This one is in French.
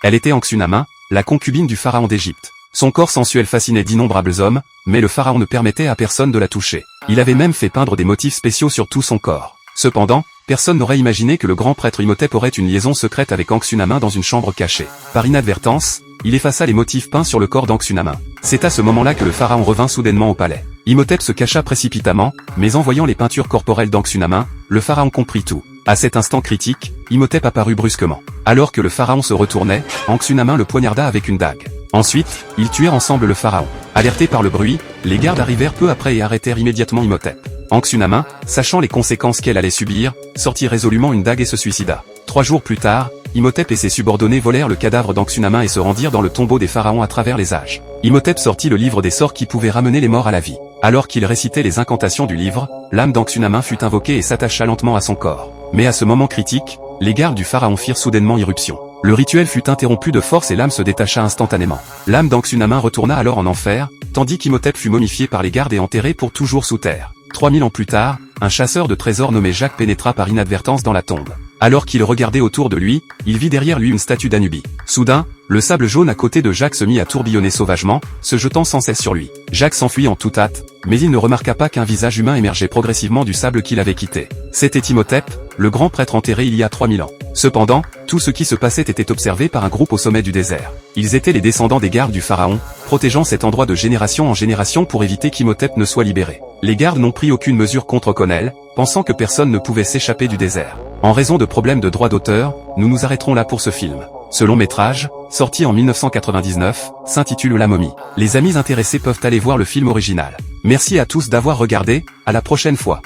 Elle était Anxunama, la concubine du pharaon d'Égypte. Son corps sensuel fascinait d'innombrables hommes, mais le pharaon ne permettait à personne de la toucher. Il avait même fait peindre des motifs spéciaux sur tout son corps. Cependant, personne n'aurait imaginé que le grand prêtre Imhotep aurait une liaison secrète avec Anxunama dans une chambre cachée. Par inadvertance, il effaça les motifs peints sur le corps d'Anxunama. C'est à ce moment-là que le pharaon revint soudainement au palais. Imhotep se cacha précipitamment, mais en voyant les peintures corporelles d'Anxunama, le pharaon comprit tout. À cet instant critique, Imhotep apparut brusquement. Alors que le pharaon se retournait, Anxunama le poignarda avec une dague. Ensuite, ils tuèrent ensemble le pharaon. Alertés par le bruit, les gardes arrivèrent peu après et arrêtèrent immédiatement Imhotep. Anxunama, sachant les conséquences qu'elle allait subir, sortit résolument une dague et se suicida. 3 jours plus tard, Imhotep et ses subordonnés volèrent le cadavre d'Anxunama et se rendirent dans le tombeau des pharaons à travers les âges. Imhotep sortit le livre des sorts qui pouvaient ramener les morts à la vie. Alors qu'il récitait les incantations du livre, l'âme d'Anxunama fut invoquée et s'attacha lentement à son corps. Mais à ce moment critique, les gardes du pharaon firent soudainement irruption. Le rituel fut interrompu de force et l'âme se détacha instantanément. L'âme d'Anxunama retourna alors en enfer, tandis qu'Imhotep fut momifié par les gardes et enterré pour toujours sous terre. 3000 ans plus tard, un chasseur de trésors nommé Jacques pénétra par inadvertance dans la tombe. Alors qu'il regardait autour de lui, il vit derrière lui une statue d'Anubis. Soudain, le sable jaune à côté de Jacques se mit à tourbillonner sauvagement, se jetant sans cesse sur lui. Jacques s'enfuit en toute hâte, mais il ne remarqua pas qu'un visage humain émergeait progressivement du sable qu'il avait quitté. C'était Imhotep, le grand prêtre enterré il y a 3000 ans. Cependant, tout ce qui se passait était observé par un groupe au sommet du désert. Ils étaient les descendants des gardes du pharaon, protégeant cet endroit de génération en génération pour éviter qu'Imhotep ne soit libéré. Les gardes n'ont pris aucune mesure contre Conel, pensant que personne ne pouvait s'échapper du désert. En raison de problèmes de droit d'auteur, nous nous arrêterons là pour ce film. Ce long métrage, sorti en 1999, s'intitule La Momie. Les amis intéressés peuvent aller voir le film original. Merci à tous d'avoir regardé, à la prochaine fois.